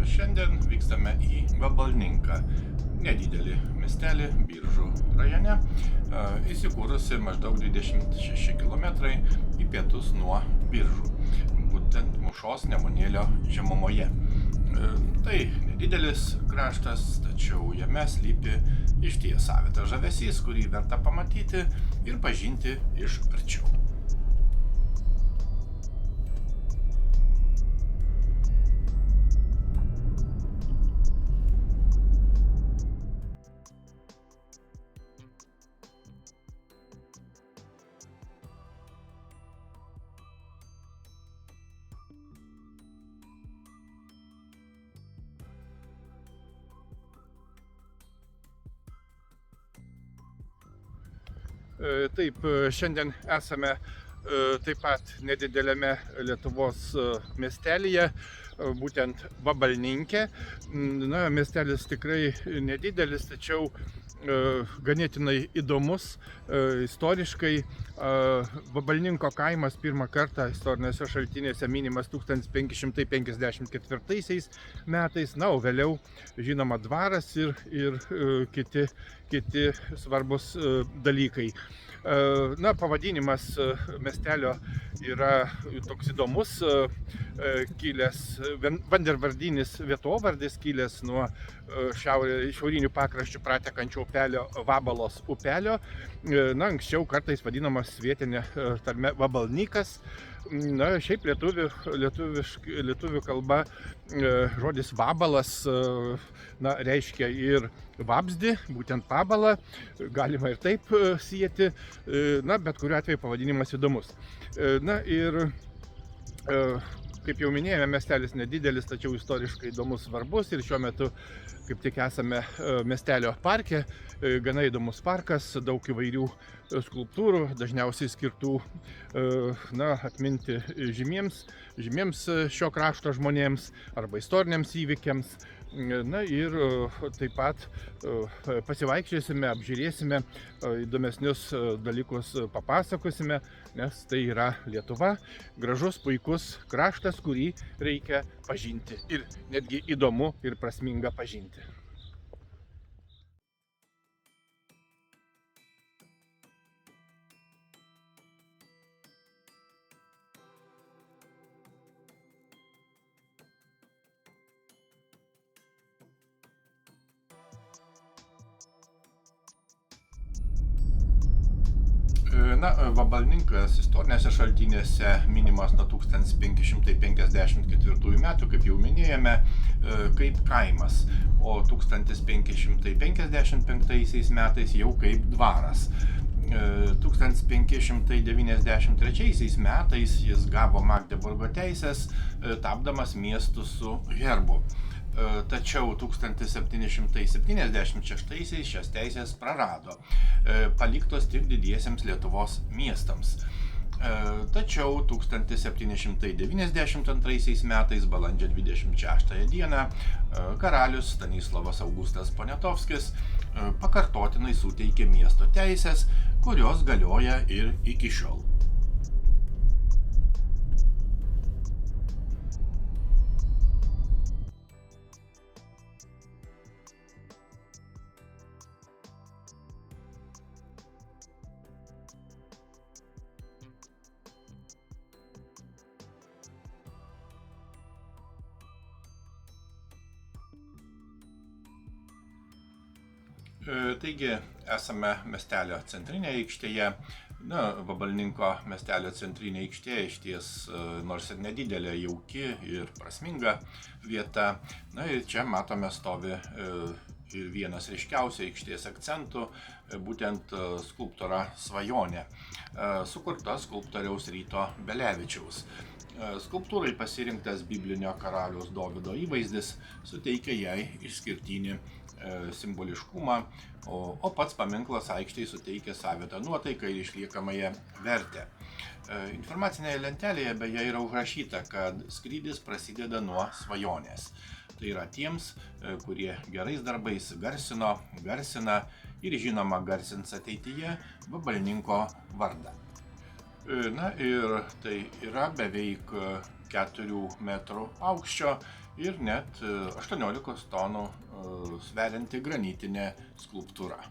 Šiandien vykstame į Vabalninką, nedidelį miestelį Biržų rajone, įsikūrusi maždaug 26 km į pietus nuo Biržų, būtent Mūšos Nemunėlio žemumoje. Tai nedidelis kraštas, tačiau jame slypi išties savitas žavesys, kurį verta pamatyti ir pažinti iš arčiau. Taip, šiandien esame taip pat nedideliame Lietuvos miestelyje, būtent Vabalninke. Miestelis tikrai nedidelis, tačiau ganėtinai įdomus istoriškai. Vabalninko kaimas pirmą kartą istoriniuose šaltiniuose minimas 1554 metais, o vėliau žinoma dvaras ir kiti svarbus dalykai. Pavadinimas miestelio yra toks įdomus, kilęs vandervardinis vietovardis, kilęs nuo šiaurinių pakraščių pratekančio upelio Vabalos upelio. Anksčiau kartais vadinamas vietinė tarme Vabalnykas. Šiaip lietuvių kalba žodis vabalas reiškia ir vabzdį, būtent vabalą, galima ir taip sieti, bet kuriuo atveju pavadinimas įdomus. Kaip jau minėjome, miestelis nedidelis, tačiau istoriškai įdomus, svarbus, ir šiuo metu kaip tik esame miestelio parke. Gana įdomus parkas, daug įvairių skulptūrų, dažniausiai skirtų atminti žymiems šio krašto žmonėms arba istoriniams įvykiams. Ir taip pat pasivaikščiosime, apžiūrėsime, įdomesnius dalykus papasakosime, nes tai yra Lietuva, gražus, puikus kraštas, kurį reikia pažinti ir netgi įdomu ir prasminga pažinti. Vabalninkas istorinėse šaltinėse minimas nuo 1554 metų, kaip jau minėjome, kaip kaimas, o 1555 metais jau kaip dvaras. 1593 metais jis gavo Magdeburgo teises, tapdamas miestu su herbu. Tačiau 1776 šias teisės prarado, paliktos tik didiesiems Lietuvos miestams. Tačiau 1792 metais balandžio 26 dieną karalius Stanislovas Augustas Poniatovskis pakartotinai suteikė miesto teisės, kurios galioja ir iki šiol. Taigi, esame miestelio centrinėje aikštėje. Vabalninko miestelio centrinė aikštė išties, nors ir nedidelė, jauki ir prasminga vieta. Ir čia matome stovi ir vienas ryškiausių aikštės akcentų, būtent skulptūra Svajonė, sukurta skulptoriaus Ryto Belevičiaus. Skulptūrai pasirinktas biblinio karaliaus Dovydo įvaizdis suteikia jai išskirtinį simboliškumą, o pats paminklas aikštei suteikia savitą nuotaiką ir išliekamąją vertę. Informacinėje lentelėje beje yra užrašyta, kad skrydis prasideda nuo svajonės. Tai yra tiems, kurie gerais darbais garsina ir žinoma garsins ateityje Vabalninko vardą. Ir tai yra beveik 4 metrų aukščio ir net 18 tonų sverianti granitinė skulptūra.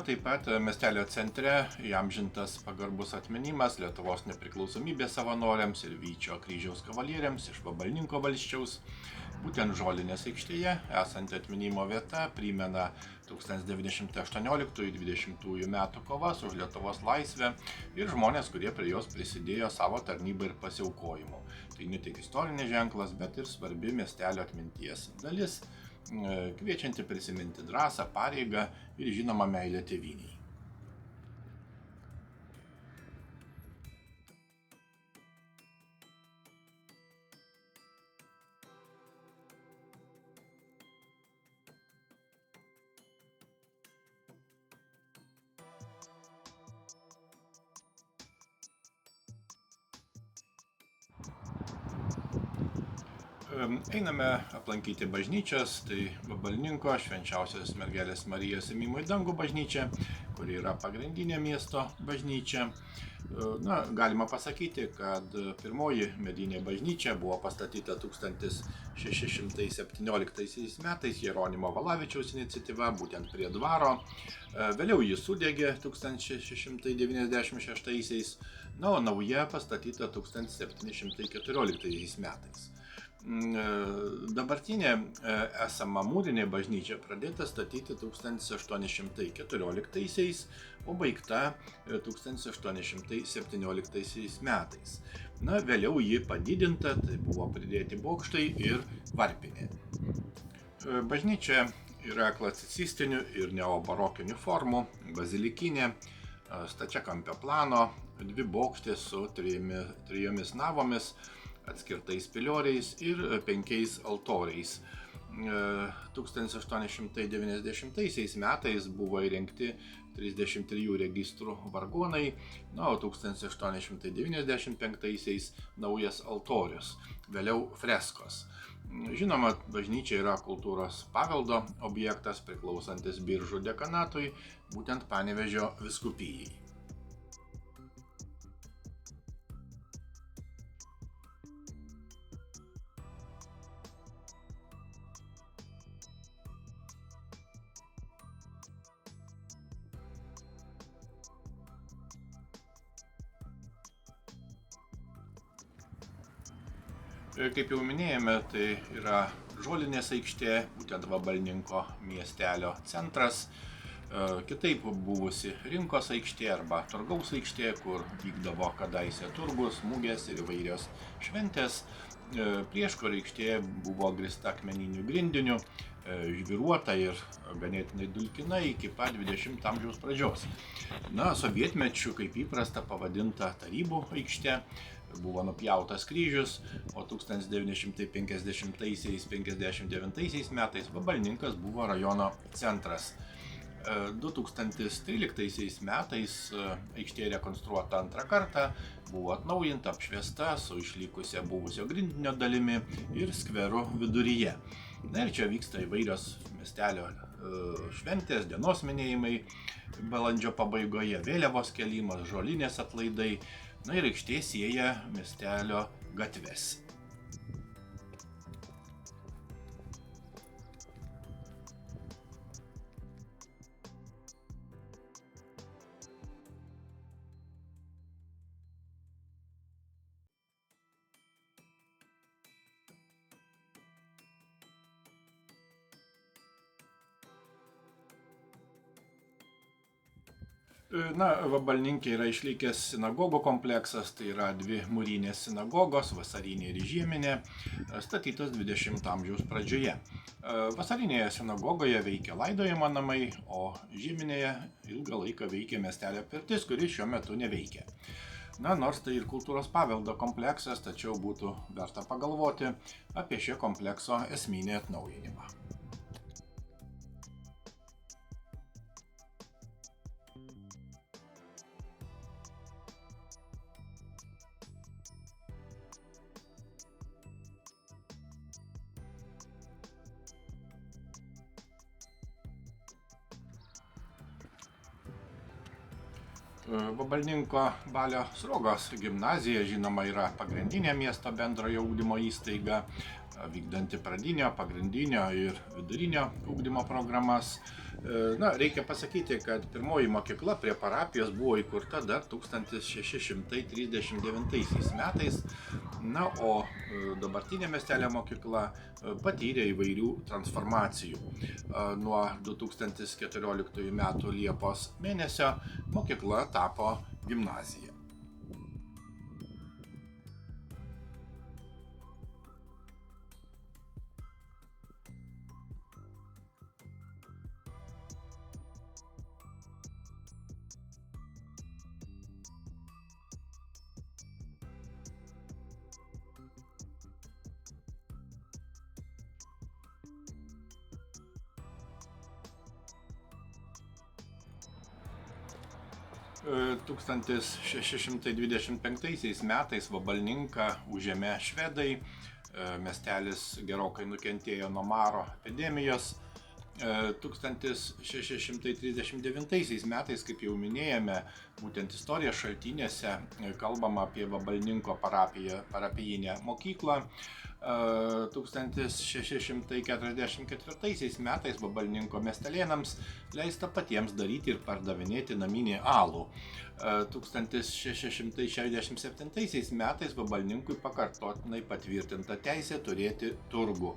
Taip pat miestelio centre įamžintas pagarbus atminimas Lietuvos nepriklausomybės savanoriams ir Vyčio kryžiaus kavalieriams iš Vabalninko valsčiaus. Būtent Žolinės aikštėje esanti atminimo vieta primena 1918-20 metų kovas už Lietuvos laisvę ir žmonės, kurie prie jos prisidėjo savo tarnybą ir pasiaukojimu. Tai ne tik istorinis ženklas, bet ir svarbi miestelio atminties dalis, kviečianti prisiminti drąsą, pareigą ir žinoma meilę tėvynei. Einame aplankyti bažnyčios, tai Vabalninko Švenčiausios mergelės Marijos Ėmimo į dangų bažnyčia, kuri yra pagrindinė miesto bažnyčia. Galima pasakyti, kad pirmoji medinė bažnyčia buvo pastatyta 1617 metais Jeronimo Valavičiaus iniciatyva, būtent prie dvaro. Vėliau ji sudegė 1696, o nauja pastatyta 1714 metais. Dabartinė esama mūrinė bažnyčia pradėta statyti 1814, o baigta 1817 metais. Vėliau ji padidinta, tai buvo pridėti bokštai ir varpinė. Bažnyčia yra klasicistinių ir neobarokinių formų, bazilikinė, stačiakampio plano, dvi bokštės su trijomis navomis, atskirtais pilioriais ir 5 altoriais. 1890 metais buvo įrengti 33 registrų vargonai, o 1895 naujas altorius, vėliau freskos. Žinoma, bažnyčia yra kultūros paveldo objektas priklausantis Biržų dekanatui, būtent Panevėžio vyskupijai. Kaip jau minėjome, tai yra Žolinės aikštė, būtent Vabalninko miestelio centras. Kitaip buvusi Rinkos aikštė arba Turgaus aikštė, kur vykdavo kadaise turgus, mugės ir įvairios šventės. Prieškario aikštė buvo grįsta akmeniniu grindiniu, žvyruota ir ganėtinai dulkina iki pat 20 amžiaus pradžios. Sovietmečiu, kaip įprasta, pavadinta Tarybų aikštė, buvo nupjautas kryžius, o 1950–59 metais Vabalninkas buvo rajono centras. 2013 metais aikštė rekonstruota antrą kartą, buvo atnaujinta, apšviesta su išlikusia buvusio grindinio dalimi ir skveru viduryje. Ir čia vyksta įvairios miestelio šventės, dienos minėjimai, balandžio pabaigoje vėliavos kėlimas, žolinės atlaidai, ir aikštė sieja miestelio gatves. Vabalninke yra išlikęs sinagogų kompleksas, tai yra dvi mūrinės sinagogos, vasarinė ir žieminė, statytos 20 amžiaus pradžioje. Vasarinėje sinagogoje veikia laidojimo namai, o žieminėje ilgą laiką veikė miestelio pirtis, kuri šiuo metu neveikia. Nors tai ir kultūros paveldo kompleksas, tačiau būtų verta pagalvoti apie šio komplekso esminį atnaujinimą. Vabalninko Balio Sruogos gimnazija, žinoma, yra pagrindinė miesto bendrojo ugdymo įstaiga, vykdanti pradinio, pagrindinio ir vidurinio ugdymo programas. Reikia pasakyti, kad pirmoji mokykla prie parapijos buvo įkurta dar 1639 metais, o dabartinė miestelio mokykla patyrė įvairių transformacijų. Nuo 2014 metų Liepos mėnesio mokykla tapo gimnazija. E, 1625 metais Vabalninką užėmė švedai, miestelis gerokai nukentėjo nuo maro epidemijos. 1639 metais, kaip jau minėjome, būtent istorijos šaltiniuose kalbama apie Vabalninko parapijinę mokyklą. 1644 metais Vabalninko miestelėnams leista patiems daryti ir pardavinėti naminį alų. 1667 metais Vabalninkui pakartotinai patvirtinta teisė turėti turgų.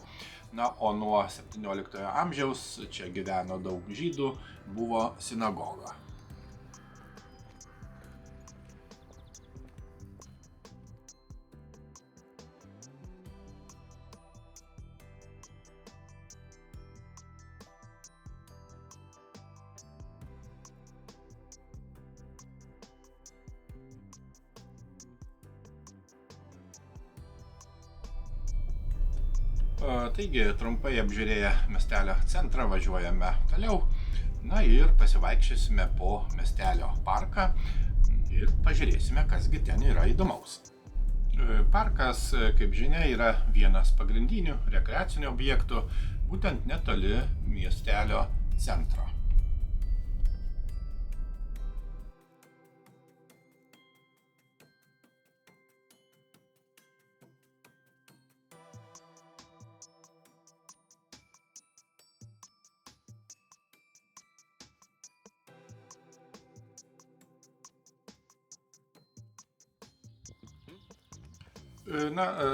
O nuo 17 amžiaus čia gyveno daug žydų, buvo sinagoga. Taigi, trumpai apžiūrėję miestelio centrą, važiuojame toliau. Ir pasivaikščiosime po miestelio parką ir pažiūrėsime, kasgi ten yra įdomaus. Parkas, kaip žinia, yra vienas pagrindinių rekreacinių objektų, būtent netoli miestelio centro.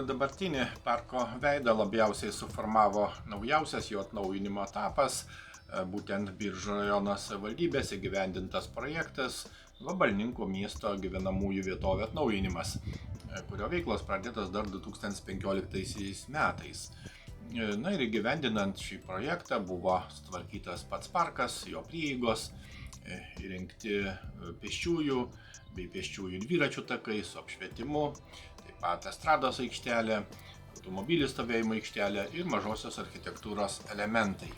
Dabartinį parko veidą labiausiai suformavo naujausias jo atnaujinimo etapas, būtent Biržų rajono savivaldybės įgyvendintas projektas Vabalninko miesto gyvenamųjų vietovių atnaujinimas, kurio veiklos pradėtas dar 2015 metais. Ir įgyvendinant šį projektą buvo sutvarkytas pats parkas, jo prieigos, įrengti pėsčiųjų bei pėsčiųjų dviračių takai su apšvietimu, taip pat estrados aikštelė, automobilių stovėjimo aikštelė ir mažosios architektūros elementai.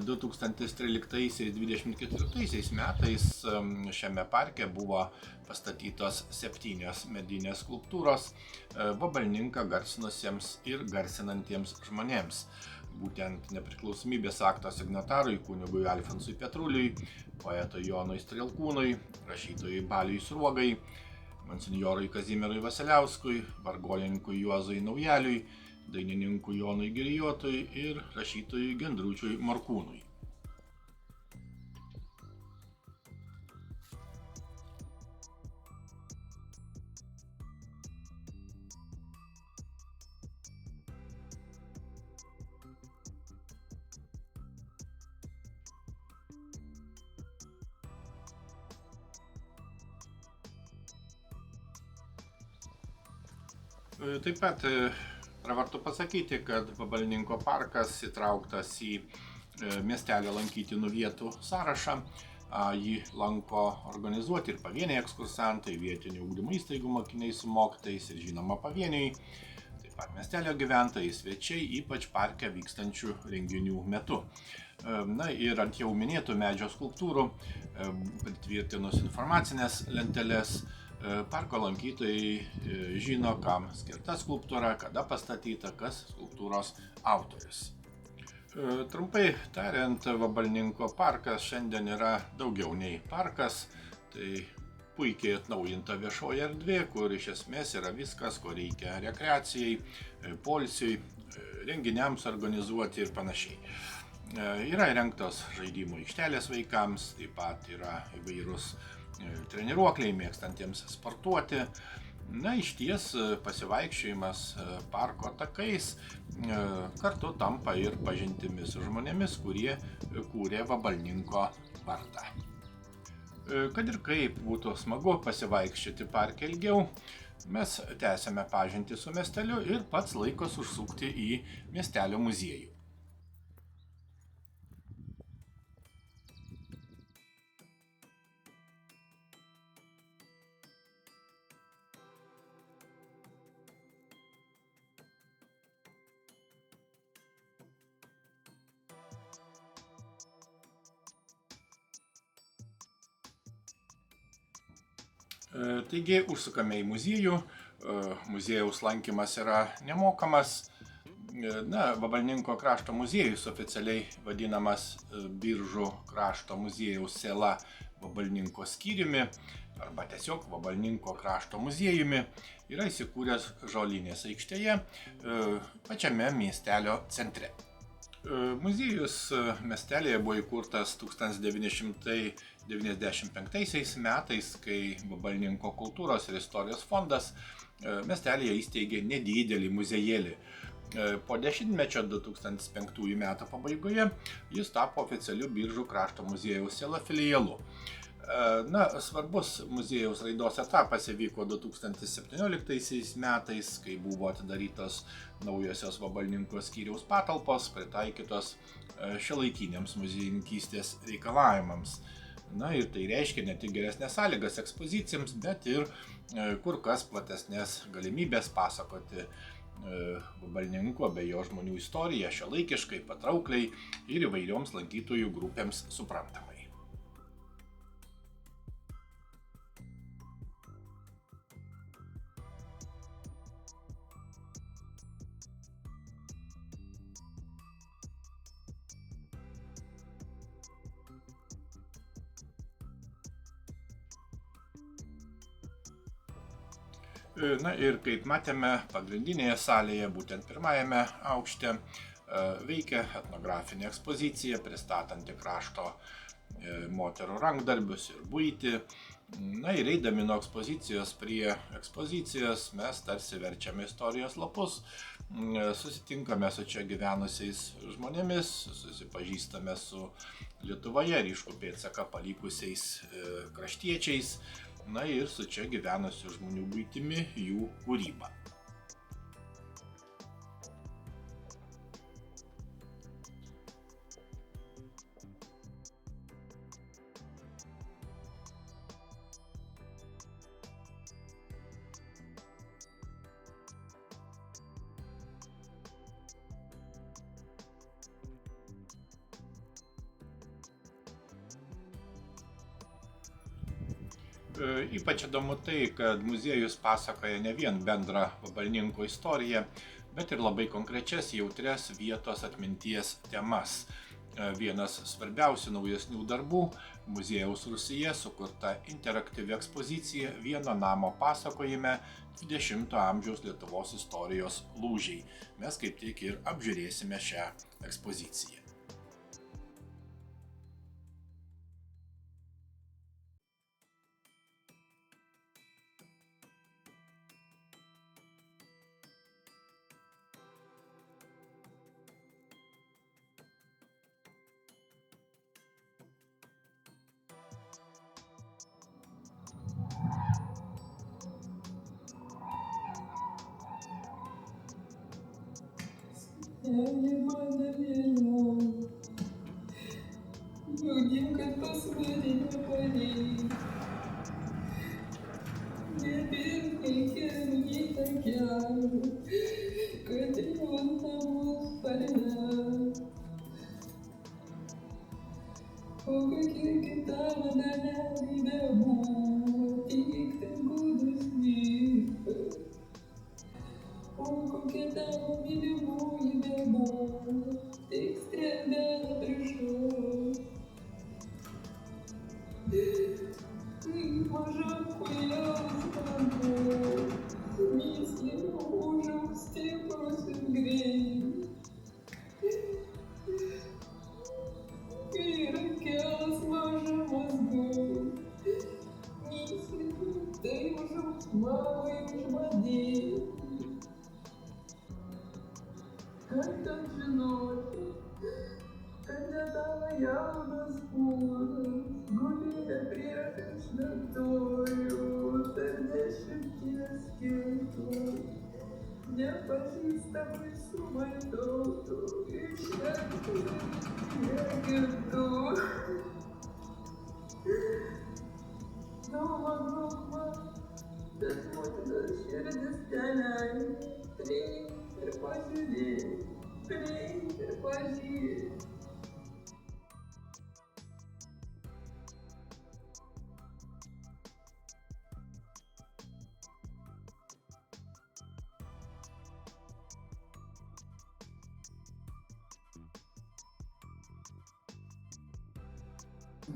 2013-2024 metais šiame parke buvo pastatytos 7 medinės skulptūros Vabalninką garsinusiems ir garsinantiems žmonėms. Būtent nepriklausomybės akto signatarui kunigui Alfonsui Petruliui, poetui Jonui Strielkūnui, rašytojui Baliui Sruogai, monsinjorui Kazimierui Vasiliauskui, vargonininkui Juozui Naujaliui, dainininkui Jonui Girijotui ir rašytojui Gendručiui Morkūnui. Taip pat pravartu pasakyti, kad Vabalninko parkas įtrauktas į miestelio lankytinų vietų sąrašą. Jį lanko organizuoti ir pavieniai ekskursantai, vietinių ugdymo įstaigų mokiniai su mokytojais ir žinoma pavieniai. Taip pat miestelio gyventojai, svečiai, ypač parke vykstančių renginių metu. Ir ant jau minėtų medžio skulptūrų, pritvirtinus informacinės lenteles, parko lankytojai žino, kam skirta skulptūra, kada pastatyta, kas skulptūros autorius. Trumpai tariant, Vabalninko parkas šiandien yra daugiau nei parkas, Tai puikiai atnaujinta viešoji erdvė, kur iš esmės yra viskas, ko reikia rekreacijai, poilsiui, renginiams organizuoti ir panašiai. Yra įrengtos žaidimų aikštelės vaikams, taip pat yra įvairūs treniruokliai mėgstantiems sportuoti. Na, išties pasivaikščiojimas parko takais kartu tampa ir pažintimi su žmonėmis, kurie kūrė Vabalninko vardą. Kad ir kaip būtų smagu pasivaikščioti parke ilgiau, mes tęsiame pažintį su miesteliu ir pats laikas užsukti į miestelio muziejų. Taigi, užsukame į muziejų. Muziejaus lankymas yra nemokamas. Vabalninko krašto muziejus oficialiai vadinamas Biržų krašto muziejaus sėla Vabalninko skyriumi arba tiesiog Vabalninko krašto muziejumi yra įsikūręs Žolinės aikštėje, pačiame miestelio centre. Muziejus miestelėje buvo įkurtas 1995 metais, kai Vabalninko kultūros ir istorijos fondas miestelėje įsteigė nedidelį muziejėlį. Po dešimtmečio 2005 metų pabaigoje jis tapo oficialiu Biržų krašto muziejaus sėla filialu. Svarbus muziejaus raidos etapas įvyko 2017 metais, kai buvo atidarytos naujosios Vabalninko skyriaus patalpos, pritaikytos šiuolaikiniams muziejininkystės reikalavimams. Ir tai reiškia ne tik geresnės sąlygas ekspozicijoms, bet ir kur kas platesnės galimybės pasakoti Vabalninko bei jo žmonių istoriją šiuolaikiškai, patraukliai ir įvairioms lankytojų grupėms suprantamai. Ir kaip matėme, pagrindinėje salėje, būtent pirmajame aukšte, veikia etnografinė ekspozicija, pristatanti krašto moterų rankdarbius ir buitį. Ir eidami nuo ekspozicijos prie ekspozicijos, mes tarsi verčiame istorijos lapus, susitinkame su čia gyvenusiais žmonėmis, susipažįstame su Lietuvoje ryškų pėdsaką palikusiais kraštiečiais, ir su čia gyvenusių žmonių buitimi, jų kūryba. Ypač įdomu tai, kad muziejus pasakoja ne vien bendrą Vabalninko istoriją, bet ir labai konkrečias, jautrias vietos atminties temas. Vienas svarbiausių naujesnių darbų – muziejaus rūsyje sukurta interaktyvi ekspozicija vieno namo pasakojime 20-ojo amžiaus Lietuvos istorijos lūžiai. Mes kaip tik ir apžiūrėsime šią ekspoziciją. Людям, как посмотреть на парень. Не перекрыть мне океан, который он там спалил. О, какие киталы на ляге бу, тик ты годы сни. О, какие там милиму и бебу, ты стрелять пришел. Mamai išbadėjai. Kaip ten žinoti, kad ne tavo jaunas kūnas gulėjo priešais šventorių tarp 10 skitų, nepažįstamai sumaitautų išvengtų negirdų. Mama, bet motinos širdis tenai, prieik ir pažiūrėk, prieik ir pažiūrėk.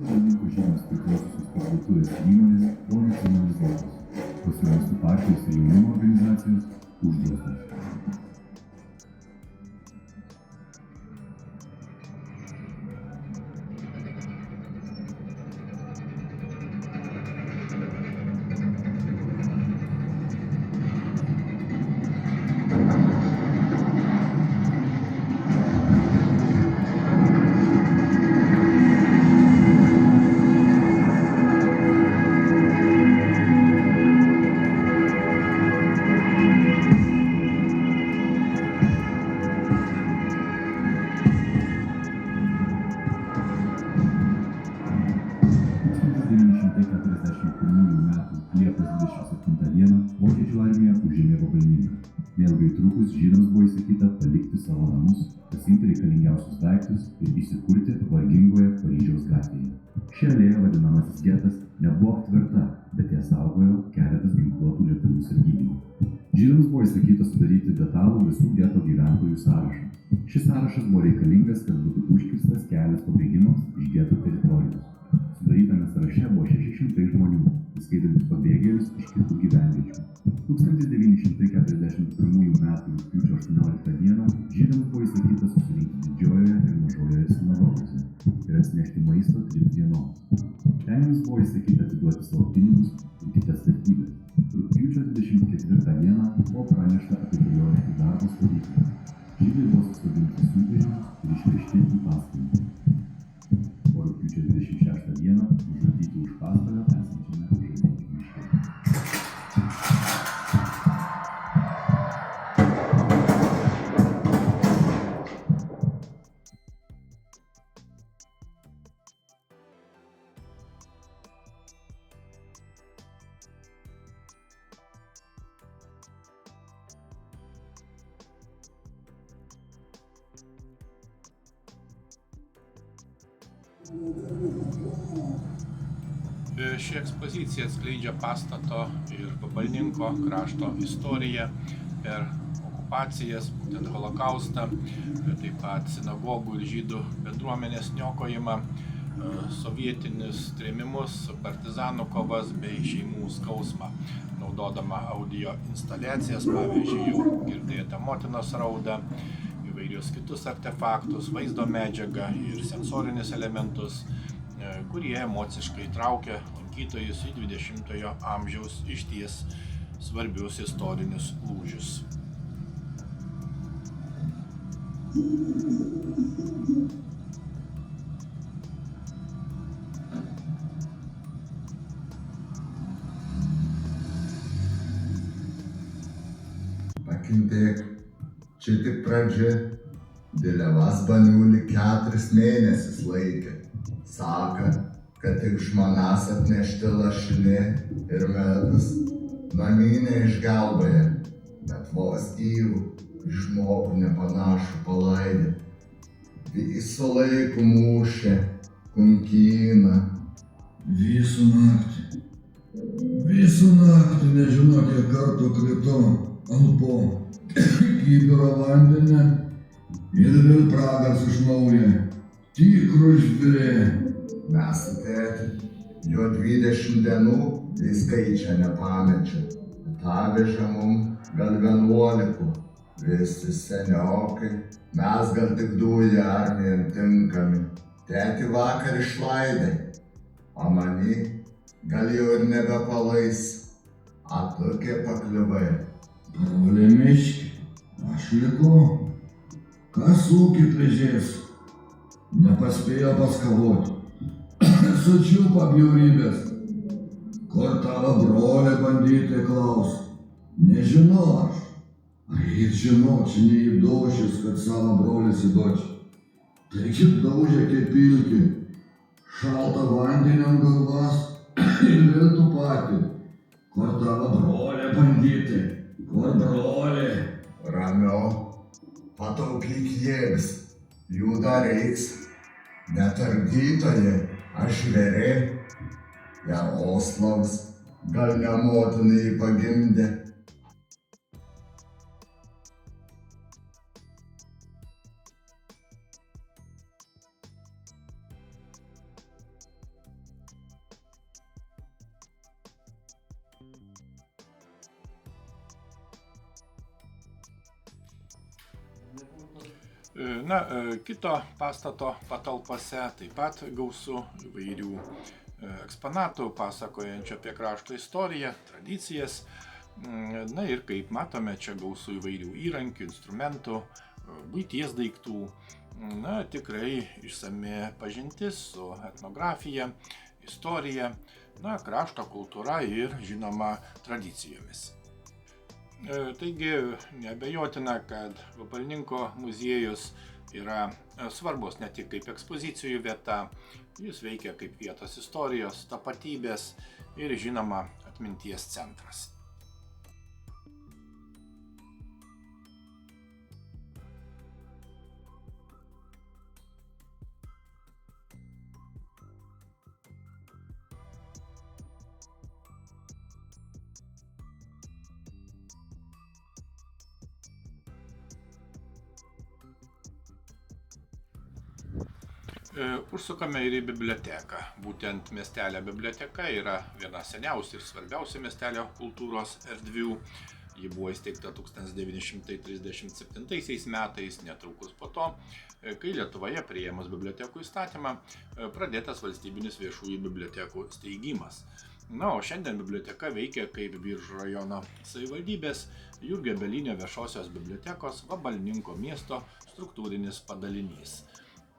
Valdininkų žemės priklausiusios parduotuvės ir įmonės buvo nacionalizuotos, socialistų partijos ir jaunimo organizacijos uždraustos. Vokiečių armija užėmė Vabalninką. Neilgai trukus žydams buvo įsakyta palikti savo namus, pasiimti reikalingiausius daiktus ir įsikurti vargingoje Paryžiaus gatvėje. Ši alėja, vadinamasis getas, nebuvo aptverta, bet ją saugojo keletas ginkluotų lietuvių sargybinių. Žydams buvo įsakyta sudaryti detalų visų geto gyventojų sąrašą. Šis sąrašas buvo reikalingas, kad būtų užkirstas kelias pabėgimams iš geto teritorijos. Sudarytame sąraše buvo 600 žmonių, įskaitant pabėgėlius iš kitų gyvenviečių. 1941 m. rugpjūčio 18 d. žydams buvo įsakyta susirinkti didžiojoje ir mažojoje sinagogose ir atsinešti maisto 3 dienoms. Ten jiems buvo įsakyta atiduoti savo pinigus ir kitas vertybės. Rugpjūčio 24 d. buvo pranešta apie periodiškų darbo stovyklą. Žydai buvo susodinti sunkvežimius ir išvežti į paskalį. O rugpjūčio 26 d. nužudyti už paskalio esančiame Žaleikių miške. Ši ekspozicija atskleidžia pastato ir Vabalninko krašto istoriją per okupacijas, būtent holokaustą, taip pat sinagogų ir žydų bendruomenės niokojimą, sovietinius trėmimus, partizanų kovas bei šeimų skausmą. Naudodama audio instaliacijas, pavyzdžiui, jau girdėta motinos raudą, įvairius kitus artefaktus, vaizdo medžiagą ir sensorinius elementus, kurie emociškai traukia lankytojus į 20-ojo amžiaus išties svarbius istorinius lūžius. Pakentėk, čia tik pradžia. Vėliavas baniulį 4 mėnesius laikė. Saka, kad tik žmonas atnešti lašinė ir medus namie neišgelbėja, bet vos gyvų žmogų nepanašų palaidė. Visą laiką mūšė, kunkina. Visą naktį nežinau, kiek kartų kritau ant po kibiro vandenį ir vėl pragaras iš naujo. Tikro žvėrė. Mes su tėti, jo 20 dienų į skaičią nepamečiau. Atvežė mum gal 11, visi seniokai, mes gal tik dujų armijan tinkami. Tėti vakar išlaidai, o mani gal jau ir nebepalais. Atokie pakliuvai. Broliai miški, aš likau. Kas ūkį prižiūrės? Nepaspėjo paskavoti. Sučiupa bjaurybės. Kur tavo broliai banditai klaus? Nežinau aš. Ar jis žinočiau neįdošius, kad savo brolis įdočiau. Taigi daužė kaip pilki. Šaltą vandenį ant galvas ir vėl tu patį. Kur tavo broliai banditai? Kur broliai? Ramiau, pataupyk jėgas, jų dar reiks. Netardytoje, aš verė, Jaroslavas, gal ne motinai pagimdė. Kito pastato patalpose taip pat gausu įvairių eksponatų, pasakojančių apie krašto istoriją, tradicijas. Ir kaip matome, čia gausu įvairių įrankių, instrumentų, buities daiktų. Tikrai išsami pažintis su etnografija, istorija, krašto kultūra ir, žinoma, tradicijomis. Taigi, neabejotina, kad Vabalninko muziejus yra svarbus ne tik kaip ekspozicijų vieta, jis veikia kaip vietos istorijos, tapatybės ir, žinoma, atminties centras. Užsukame ir į biblioteką. Būtent miestelio biblioteka yra viena seniausių ir svarbiausių miestelio kultūros erdvių. Ji buvo įsteigta 1937 metais, netrukus po to, kai Lietuvoje priėmus bibliotekų įstatymą, pradėtas valstybinis viešųjų bibliotekų steigimas. O šiandien biblioteka veikia kaip Biržų rajono savivaldybės Jurgio Bielinio viešosios bibliotekos Vabalninko miesto struktūrinis padalinys.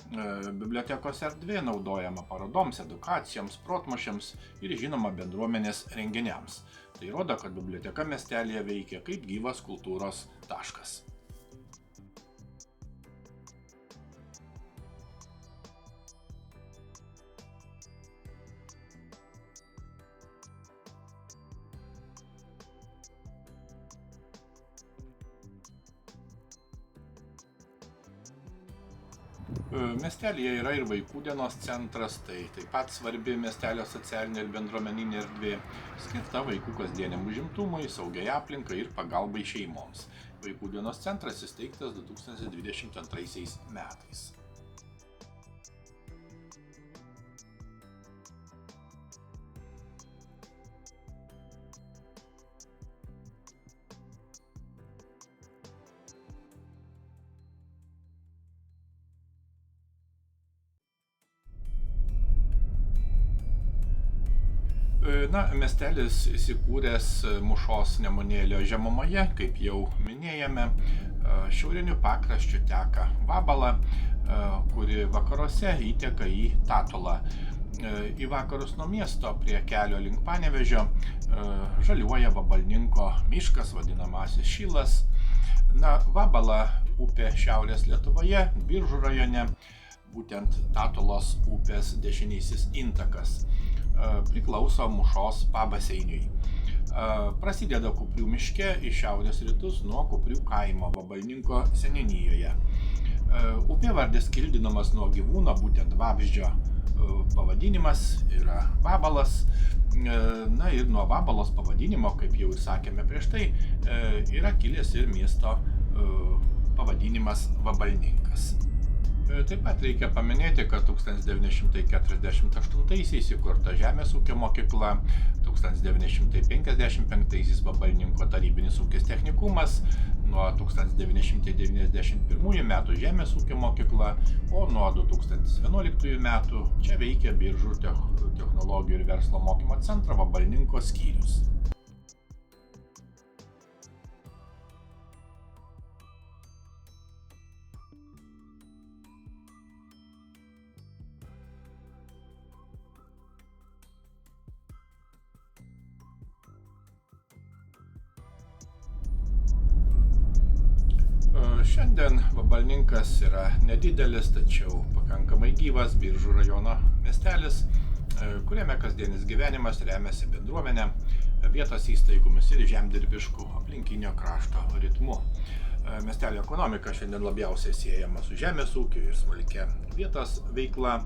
Bibliotekos erdvė naudojama parodoms, edukacijoms, protmūšiams ir, žinoma, bendruomenės renginiams. Tai rodo, kad biblioteka miestelyje veikia kaip gyvas kultūros taškas. Miestelyje yra ir vaikų dienos centras, tai taip pat svarbi miestelio socialinė ir bendruomeninė erdvė, skirta vaikų kasdieniam užimtumui, saugiai aplinkai ir pagalbai šeimoms. Vaikų dienos centras įsteigtas 2022 metais. Miestelis įsikūręs Mūšos Nemunėlio žemumoje, kaip jau minėjome, šiauriniu pakraščiu teka Vabala, kuri vakaruose įteka į Tatulą. Į vakarus nuo miesto prie kelio link Panevėžio žaliuoja Vabalninko miškas, vadinamasis Šilas. Vabala upė Šiaurės Lietuvoje, Biržų rajone, būtent Tatulos upės dešinysis intakas. Priklauso Mūšos pabaseiniui. Prasideda Kuprių miške į šiaurės rytus nuo Kuprių kaimo Vabalninko seniūnijoje. Upėvardis kildinamas nuo gyvūno, būtent vabzdžio pavadinimas yra Vabalas. Ir nuo Vabalos pavadinimo, kaip jau ir sakėme prieš tai, yra kilęs ir miesto pavadinimas Vabalninkas. Taip pat reikia paminėti, kad 1948-aisiais įkurta Žemės ūkio mokykla, 1955-aisiais Vabalninko tarybinis ūkis technikumas, nuo 1991 metų Žemės ūkio mokykla, o nuo 2011 metų čia veikia Biržų technologijų ir verslo mokymo centro Vabalninko skyrius. Šiandien Vabalninkas yra nedidelis, tačiau pakankamai gyvas Biržų rajono miestelis, kuriame kasdienis gyvenimas remiasi bendruomenę, vietos įstaigomis ir žemdirbiškų aplinkinio krašto ritmu. Miestelio ekonomika šiandien labiausiai siejama su žemės ūkiu ir smulkia vietos veikla.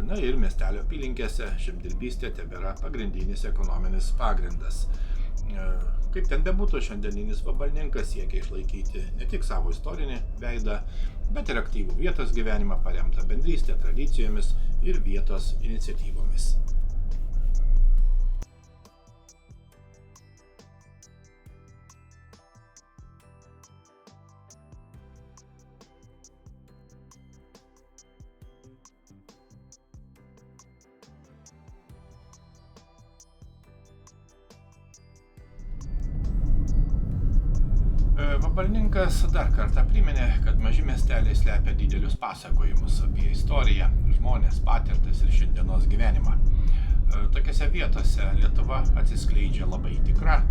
Na ir miestelio apylinkėse žemdirbystė tebėra pagrindinis ekonominis pagrindas. Kaip ten bebūtų, šiandieninis Vabalninkas siekia išlaikyti ne tik savo istorinį veidą, bet ir aktyvų vietos gyvenimą paremtą bendrystę, tradicijomis ir vietos iniciatyvomis. Vabalninkas dar kartą priminė, kad maži miesteliai slepia didelius pasakojimus apie istoriją, žmonės, patirtis ir šiandienos gyvenimą. Tokiose vietose Lietuva atsiskleidžia labai tikra,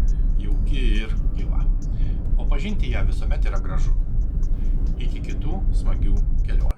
jauki ir gyva. O pažinti ją visuomet yra gražu. Iki kitų smagių kelionių.